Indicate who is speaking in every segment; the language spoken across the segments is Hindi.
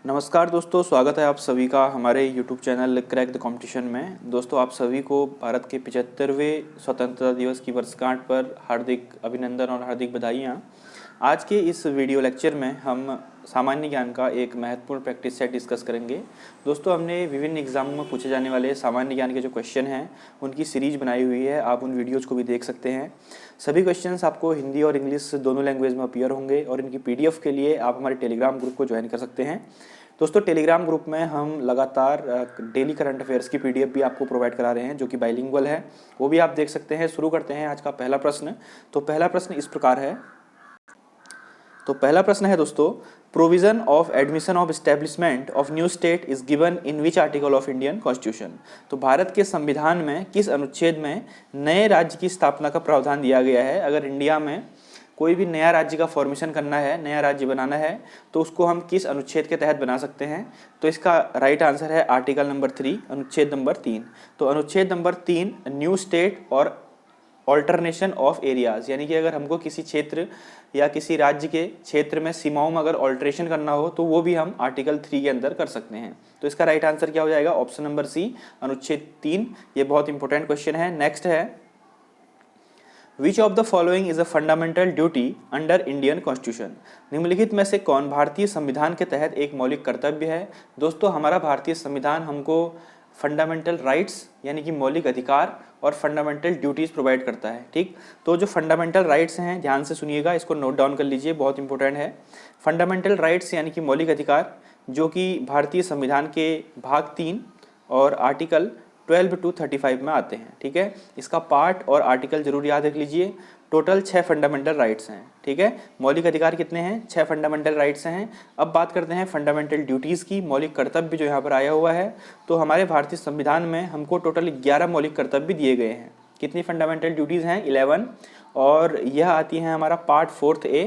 Speaker 1: नमस्कार दोस्तों, स्वागत है आप सभी का हमारे YouTube channel crack the competition में। दोस्तों, आप सभी को भारत के 75वें स्वतंत्रता दिवस की वर्षगांठ पर हार्दिक अभिनंदन और हार्दिक बधाइयाँ। आज के इस वीडियो लेक्चर में हम सामान्य ज्ञान का एक महत्वपूर्ण प्रैक्टिस सेट डिस्कस करेंगे। दोस्तों, हमने विभिन्न एग्जामों में पूछे जाने वाले सामान्य ज्ञान के जो क्वेश्चन हैं उनकी सीरीज बनाई हुई है, आप उन वीडियोज़ को भी देख सकते हैं। सभी क्वेश्चंस आपको हिंदी और इंग्लिश दोनों लैंग्वेज में अपीयर होंगे और इनकी PDF के लिए आप हमारे टेलीग्राम ग्रुप को ज्वाइन कर सकते हैं। दोस्तों, टेलीग्राम ग्रुप में हम लगातार डेली करंट अफेयर्स की PDF भी आपको प्रोवाइड करा रहे हैं जो कि बाइलिंगुअल है, वो भी आप देख सकते हैं। शुरू करते हैं आज का पहला प्रश्न। तो पहला प्रश्न इस प्रकार है। तो पहला प्रश्न है दोस्तों, provision of admission of establishment of new state is given in which article of Indian constitution. तो भारत के संविधान में किस अनुच्छेद में नए राज्य की स्थापना का प्रावधान दिया गया है। अगर इंडिया में कोई भी नया राज्य का फॉर्मेशन करना है, नया राज्य बनाना है, तो उसको हम किस अनुच्छेद के तहत बना सकते हैं। तो इसका राइट आंसर है आर्टिकल नंबर 3, अनुच्छेद नंबर 3। तो अनुच्छेद नंबर 3 न्यू स्टेट और ऑल्टरनेशन ऑफ एरियाज, यानी कि अगर हमको किसी क्षेत्र या किसी राज्य के क्षेत्र में सीमाओं में अगर ऑल्ट्रेशन करना हो तो वो भी हम आर्टिकल 3 के अंदर कर सकते हैं। तो इसका राइट आंसर क्या हो जाएगा? ऑप्शन नंबर सी, अनुच्छेद 3। ये बहुत इंपॉर्टेंट क्वेश्चन है। नेक्स्ट है, विच of the following is a fundamental duty under Indian constitution. निम्नलिखित में से कौन भारतीय संविधान के तहत एक मौलिक कर्तव्य है। दोस्तों, हमारा भारतीय संविधान हमको फंडामेंटल राइट्स यानी कि मौलिक अधिकार और फंडामेंटल ड्यूटीज़ प्रोवाइड करता है। ठीक, तो जो फंडामेंटल राइट्स हैं, ध्यान से सुनिएगा, इसको नोट डाउन कर लीजिए, बहुत इंपॉर्टेंट है। फंडामेंटल राइट्स यानी कि मौलिक अधिकार, जो कि भारतीय संविधान के भाग 3 और आर्टिकल 12 to 35 में आते हैं। ठीक है, इसका पार्ट और आर्टिकल जरूर याद रख लीजिए। टोटल 6 फंडामेंटल राइट्स हैं। ठीक है, मौलिक अधिकार कितने हैं? 6 फंडामेंटल राइट्स हैं। अब बात करते हैं फंडामेंटल ड्यूटीज़ की, मौलिक कर्तव्य जो यहाँ पर आया हुआ है। तो हमारे भारतीय संविधान में हमको टोटल 11 मौलिक कर्तव्य दिए गए हैं। कितनी फंडामेंटल ड्यूटीज़ हैं? 11। और यह आती है हमारा पार्ट 4 A।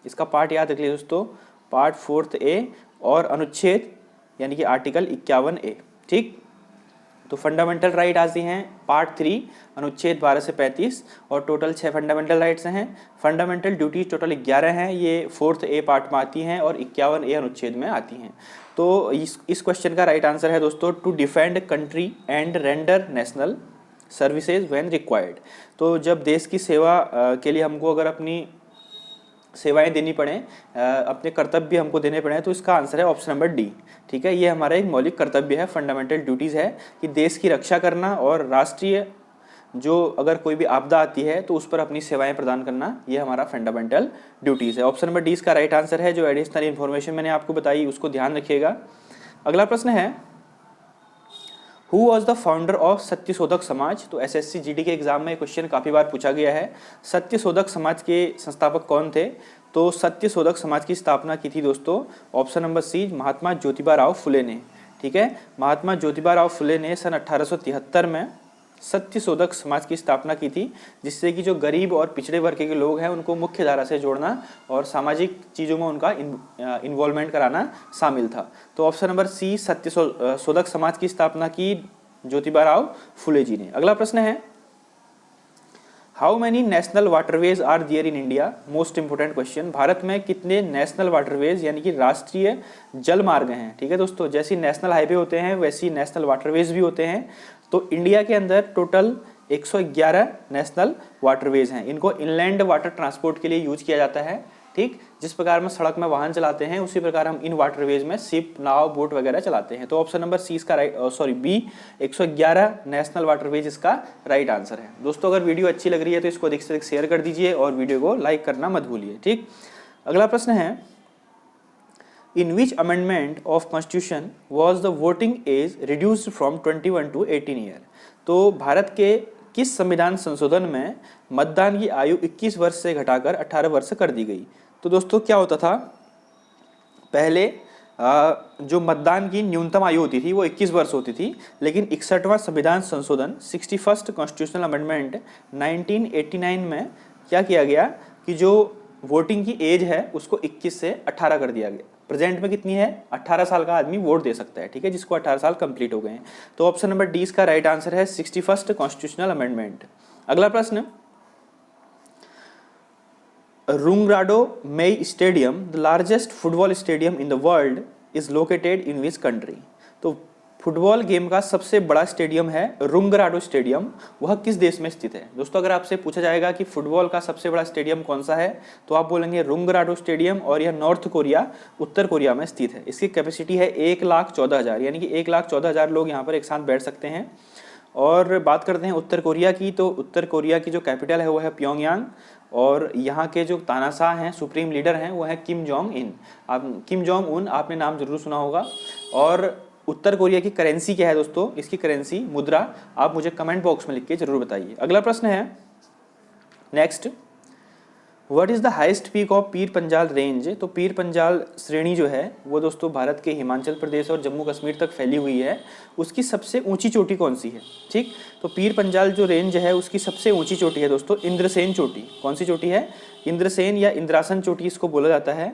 Speaker 1: इसका पार्ट याद रख लीजिए दोस्तों, पार्ट 4 A और अनुच्छेद यानी कि आर्टिकल 51 A। ठीक, तो फंडामेंटल राइट आती हैं पार्ट 3, अनुच्छेद 12 से 35 और टोटल 6 फंडामेंटल राइट्स हैं। फंडामेंटल ड्यूटीज टोटल 11 हैं, ये 4th A पार्ट में आती हैं और 51 A अनुच्छेद में आती हैं। तो इस क्वेश्चन का राइट आंसर है दोस्तों, to defend country and render national services when required. तो जब देश की सेवा के लिए हमको अगर अपनी सेवाएं देनी पड़े, अपने कर्तव्य हमको देने पड़े, तो इसका आंसर है ऑप्शन नंबर डी। ठीक है, ये हमारा एक मौलिक कर्तव्य है, फंडामेंटल ड्यूटीज़ है कि देश की रक्षा करना और राष्ट्रीय जो अगर कोई भी आपदा आती है तो उस पर अपनी सेवाएं प्रदान करना, ये हमारा फंडामेंटल ड्यूटीज़ है। ऑप्शन नंबर डी इसका राइट आंसर है। जो एडिशनल इन्फॉर्मेशन मैंने आपको बताई उसको ध्यान रखिएगा। अगला प्रश्न है, who was the founder of Satyashodhak Samaj. तो SSC GD के एग्जाम में क्वेश्चन काफ़ी बार पूछा गया है। सत्यशोधक समाज के संस्थापक कौन थे? तो सत्यशोधक समाज की स्थापना की थी दोस्तों, option number C, Mahatma Jyotiba Rao फुले ने। ठीक है, महात्मा ज्योतिबा राव फुले ने सन 1873 में सत्यशोधक समाज की स्थापना की थी, जिससे कि जो गरीब और पिछड़े वर्ग के लोग हैं उनको मुख्य धारा से जोड़ना और सामाजिक चीज़ों में उनका इन्वॉल्वमेंट कराना शामिल था। तो option number C, Satyashodhak Samaj की स्थापना की ज्योतिबा राव फुले जी ने। अगला प्रश्न है, how many national waterways are there in India. Most important question, भारत में कितने नेशनल वाटरवेज यानी कि राष्ट्रीय जल मार्ग हैं। ठीक है दोस्तों, जैसी नेशनल हाईवे होते हैं वैसी नेशनल वाटरवेज भी होते हैं। तो इंडिया के अंदर टोटल 111 नेशनल वाटरवेज हैं। इनको इनलैंड वाटर ट्रांसपोर्ट के लिए यूज किया जाता है। ठीक, जिस प्रकार में सड़क में वाहन चलाते हैं उसी प्रकार हम इन वाटरवेज में शिप, नाव, बोट वगैरह चलाते हैं। तो ऑप्शन नंबर सी इसका बी, 111 नेशनल वाटरवेज इसका राइट आंसर है। दोस्तों, अगर वीडियो अच्छी लग रही है तो इसको अधिक से अधिक शेयर कर दीजिए और वीडियो को लाइक करना मत भूलिए। ठीक, अगला प्रश्न है, in which amendment of constitution was the voting age reduced from 21 to 18 year. तो भारत के किस संविधान संशोधन में मतदान की आयु 21 वर्ष से घटाकर 18 वर्ष कर दी गई। तो दोस्तों, क्या होता था, पहले जो मतदान की न्यूनतम आयु होती थी वो 21 वर्ष होती थी, लेकिन 61वां संविधान संशोधन 61st कॉन्स्टिट्यूशनल अमेंडमेंट 1989 में क्या किया गया कि जो वोटिंग की एज है उसको 21 से 18 कर दिया गया। प्रेजेंट में कितनी है? 18 साल का आदमी वोट दे सकता है। ठीक है, जिसको 18 साल कंप्लीट हो गए हैं। तो ऑप्शन नंबर डी इसका राइट आंसर है, 61st कॉन्स्टिट्यूशनल अमेंडमेंट। अगला प्रश्न, Rungrado May Stadium, the largest football stadium in the world, is located in which country. तो फुटबॉल गेम का सबसे बड़ा स्टेडियम है रुंगराडो स्टेडियम, वह किस देश में स्थित है। दोस्तों अगर आपसे पूछा जाएगा कि फुटबॉल का सबसे बड़ा स्टेडियम कौन सा है तो आप बोलेंगे रुंगराडो स्टेडियम, और यह नॉर्थ कोरिया, उत्तर कोरिया में स्थित है। इसकी कैपेसिटी है 1,14,000, यानी कि 1,14,000 लोग यहाँ पर एक साथ बैठ सकते हैं। और बात करते हैं उत्तर कोरिया की, तो उत्तर कोरिया की जो कैपिटल है वो है प्योंगयांग, और यहाँ के जो तानाशाह हैं, सुप्रीम लीडर हैं, वो है किम जोंग इन। आप किम जोंग उन आपने नाम जरूर सुना होगा। और उत्तर कोरिया की करेंसी क्या है दोस्तों, इसकी करेंसी मुद्रा आप मुझे कमेंट बॉक्स में लिख के जरूर बताइए। अगला प्रश्न है next, what is the highest peak of Pir Panjal range. तो पीर पंजाल श्रेणी जो है वो दोस्तों भारत के हिमाचल प्रदेश और जम्मू कश्मीर तक फैली हुई है। उसकी सबसे ऊंची चोटी कौन सी है, ठीक। तो पीर पंजाल जो रेंज है उसकी सबसे ऊंची चोटी है दोस्तों इंद्रसेन चोटी। कौन सी चोटी है, इंद्रसेन या इंद्रासन चोटी इसको बोला जाता है।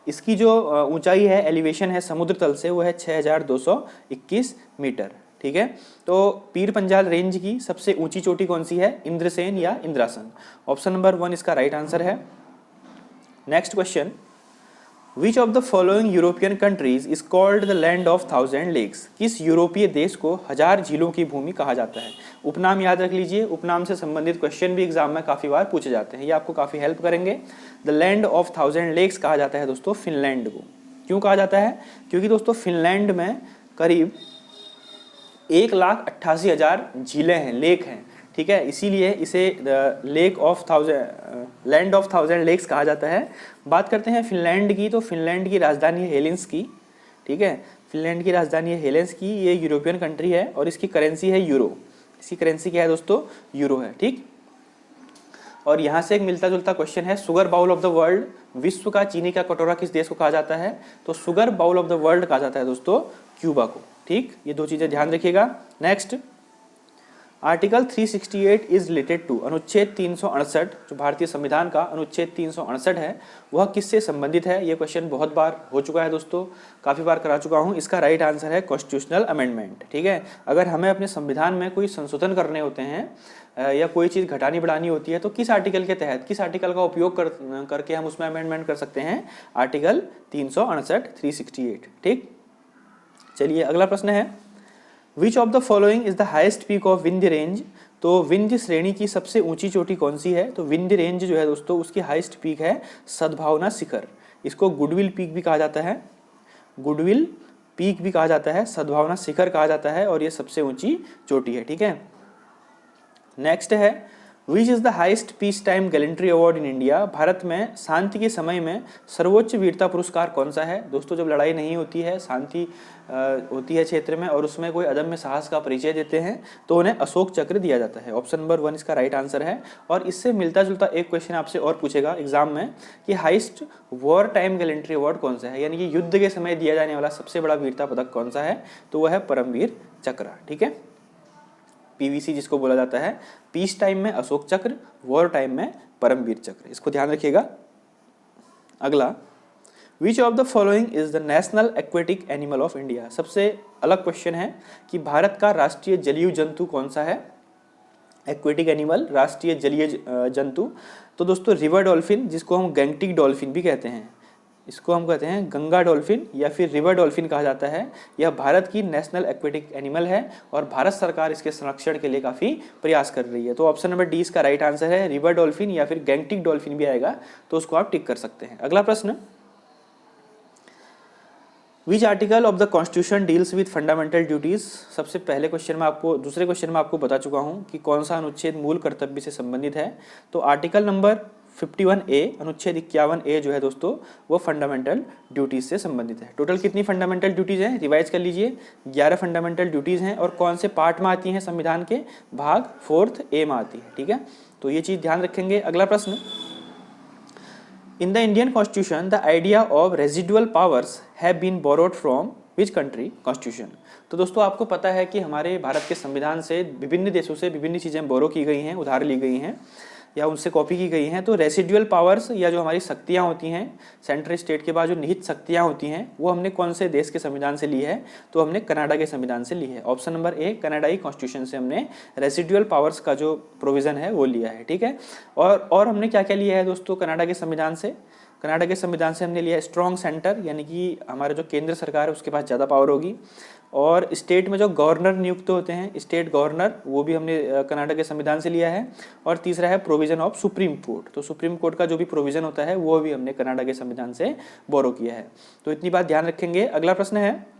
Speaker 1: इसकी जो ऊंचाई है, एलिवेशन है समुद्र तल से, वो है 6,221 मीटर, ठीक है। तो पीर पंजाल रेंज की सबसे ऊंची चोटी कौन सी है, इंद्रसेन या इंद्रासन। ऑप्शन नंबर 1 इसका राइट आंसर है। Next question, which of the following European countries is called the land of 1,000 lakes. किस यूरोपीय देश को 1000 झीलों की भूमि कहा जाता है। उपनाम याद रख लीजिए, उपनाम से संबंधित क्वेश्चन भी एग्जाम में काफी बार पूछे जाते हैं, ये आपको काफी हेल्प करेंगे। द लैंड ऑफ 1000 लेक्स कहा जाता है दोस्तों फिनलैंड को। क्यों कहा जाता है, क्योंकि दोस्तों फिनलैंड में करीब 1,88,000 झीलें हैं, लेक हैं, ठीक है। इसीलिए इसे लैंड ऑफ 1000 लेक्स कहा जाता है। बात करते हैं फिनलैंड की, तो फिनलैंड की राजधानी है हेलेंस्की, ठीक है। फिनलैंड की राजधानी है हेलेंस्की, ये यूरोपियन कंट्री है और इसकी करेंसी है यूरो। इसकी करेंसी क्या है दोस्तों, यूरो है, ठीक। और यहाँ से एक मिलता जुलता क्वेश्चन है, sugar bowl of the world, विश्व का चीनी का कटोरा किस देश को कहा जाता है। तो sugar bowl of the world कहा जाता है दोस्तों क्यूबा को, ठीक। ये दो चीजें ध्यान रखिएगा। Next, article 368 is related to, अनुच्छेद 368 जो भारतीय संविधान का अनुच्छेद 368 है वह किससे संबंधित है। ये क्वेश्चन बहुत बार हो चुका है दोस्तों, काफ़ी बार करा चुका हूँ। इसका राइट आंसर है कॉन्स्टिट्यूशनल अमेंडमेंट, ठीक है। अगर हमें अपने संविधान में कोई संशोधन करने होते हैं या कोई चीज़ घटानी बढ़ानी होती है तो किस आर्टिकल के तहत, किस आर्टिकल का उपयोग करके हम उसमें अमेंडमेंट कर सकते हैं, आर्टिकल 368, ठीक। चलिए अगला प्रश्न है, विच of the following is the highest peak of Vindhya range. तो विंध्य श्रेणी की सबसे ऊंची चोटी कौन सी है। तो विंध्य रेंज जो है दोस्तों उसकी हाइस्ट पीक है सद्भावना शिखर। इसको गुडविल पीक भी कहा जाता है, गुडविल पीक भी कहा जाता है, सद्भावना शिखर कहा जाता है, और ये सबसे ऊंची चोटी है, ठीक है। नेक्स्ट है, which is the highest peace time gallantry award in India. Bharat में शांति के समय में सर्वोच्च वीरता पुरस्कार कौन सा है। दोस्तों जब लड़ाई नहीं होती है, शांति होती है क्षेत्र में और उसमें कोई अदम्य साहस का परिचय देते हैं तो उन्हें अशोक चक्र दिया जाता है। ऑप्शन नंबर 1 इसका राइट आंसर है। और इससे मिलता जुलता एक क्वेश्चन आपसे और पूछेगा एग्जाम में कि highest war time gallantry award कौन सा है, यानी कि युद्ध के समय दिया जाने वाला सबसे बड़ा वीरता पदक कौन सा है। तो वह है परमवीर चक्र, ठीक है, पीवीसी जिसको बोला जाता है। पीस टाइम में अशोक चक्र, वॉर टाइम में परमवीर चक्र, इसको ध्यान रखिएगा। अगला, विच of the following is the national aquatic animal of India. सबसे अलग क्वेश्चन है कि भारत का राष्ट्रीय जलीय जंतु कौन सा है। एक्वेटिक एनिमल, राष्ट्रीय जलीय जंतु। तो दोस्तों रिवर डॉल्फिन, जिसको हम गैंगटिक डॉल्फिन भी कहते हैं, इसको हम कहते हैं गंगा डॉल्फिन या फिर रिवर डॉल्फिन कहा जाता है। यह भारत की नेशनल एक्वेटिक एनिमल है और भारत सरकार इसके संरक्षण के लिए काफ़ी प्रयास कर रही है। तो ऑप्शन नंबर डी इसका राइट आंसर है, रिवर डॉल्फिन या फिर गैंगटिक डॉल्फिन भी आएगा तो उसको आप टिक कर सकते हैं। अगला प्रश्न, which article of the constitution deals with fundamental duties. सबसे पहले क्वेश्चन में आपको, दूसरे क्वेश्चन में आपको बता चुका हूँ कि कौन सा अनुच्छेद मूल कर्तव्य से संबंधित है। तो आर्टिकल नंबर 51A, अनुच्छेद 51A जो है दोस्तों वो फंडामेंटल ड्यूटीज से संबंधित है। टोटल कितनी फंडामेंटल ड्यूटीज हैं, रिवाइज कर लीजिए, 11 फंडामेंटल ड्यूटीज हैं। और कौन से पार्ट में आती हैं संविधान के, भाग 4th A में आती है, ठीक है। तो ये चीज़ ध्यान रखेंगे। अगला प्रश्न, in the Indian constitution the idea of residual powers have been borrowed from which country constitution. तो दोस्तों आपको पता है कि हमारे भारत के संविधान से विभिन्न देशों से विभिन्न चीज़ें बोरो की गई हैं, उधार ली गई हैं या उनसे कॉपी की गई हैं। तो रेसिडुअल पावर्स या जो हमारी शक्तियाँ होती हैं, सेंट्रल स्टेट के बाद जो निहित शक्तियाँ होती हैं, वो हमने कौन से देश के संविधान से ली है। तो हमने कनाडा के संविधान से ली है। ऑप्शन नंबर ए, कनाडाई कॉन्स्टिट्यूशन से हमने रेसिडुअल पावर्स का जो प्रोविज़न है वो लिया है, ठीक है। और हमने क्या क्या लिया है दोस्तों कनाडा के संविधान से। कर्नाटक के संविधान से हमने लिया स्ट्रॉन्ग सेंटर, यानी कि हमारा जो केंद्र सरकार है उसके पास ज़्यादा पावर होगी। और स्टेट में जो गवर्नर नियुक्त होते हैं, स्टेट गवर्नर, वो भी हमने कर्नाटक के संविधान से लिया है। और तीसरा है प्रोविजन ऑफ सुप्रीम कोर्ट, तो सुप्रीम कोर्ट का जो भी प्रोविजन होता है वो भी हमने कर्नाटक के संविधान से बोरो किया है। तो इतनी बात ध्यान रखेंगे। अगला प्रश्न है,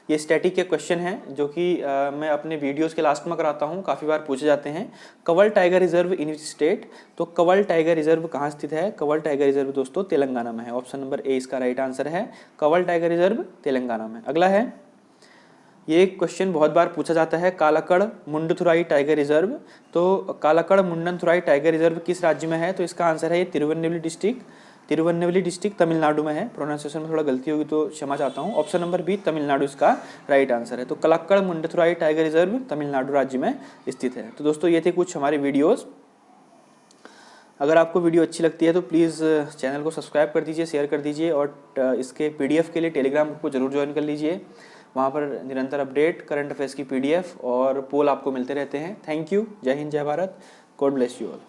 Speaker 1: ये स्टैटिक के क्वेश्चन हैं जो कि मैं अपने वीडियोस के लास्ट में कराता हूँ, काफ़ी बार पूछे जाते हैं। Kawal tiger reserve in which state, तो कवल टाइगर रिजर्व कहाँ स्थित है? कवल टाइगर रिजर्व दोस्तों तेलंगाना में है। ऑप्शन नंबर ए इसका राइट आंसर है, कवल टाइगर रिजर्व तेलंगाना में। अगला है, ये क्वेश्चन बहुत बार पूछा जाता है, कालाकड़ मुंडथुराई टाइगर रिजर्व, तो कालाकड़ मुंडनथुराई टाइगर रिजर्व किस राज्य में है? तो इसका आंसर है ये तिरुवन्नवली डिस्ट्रिक्ट तमिलनाडु में है। प्रोनाउंसिएशन में थोड़ा गलती होगी तो क्षमा चाहता हूँ। ऑप्शन नंबर बी तमिलनाडु इसका राइट आंसर है। तो कालाकड़ मुंडथुराई टाइगर रिजर्व तमिलनाडु राज्य में स्थित है। तो दोस्तों ये थे कुछ हमारे वीडियोज़। अगर आपको वीडियो अच्छी लगती है तो प्लीज़ चैनल को सब्सक्राइब कर दीजिए, शेयर कर दीजिए, और इसके PDF के लिए टेलीग्राम ग्रुप को जरूर ज्वाइन कर लीजिए। वहाँ पर निरंतर अपडेट, करंट अफेयर्स की PDF और पोल आपको मिलते रहते हैं। Thank you. जय हिंद, जय Bharat. God bless you all.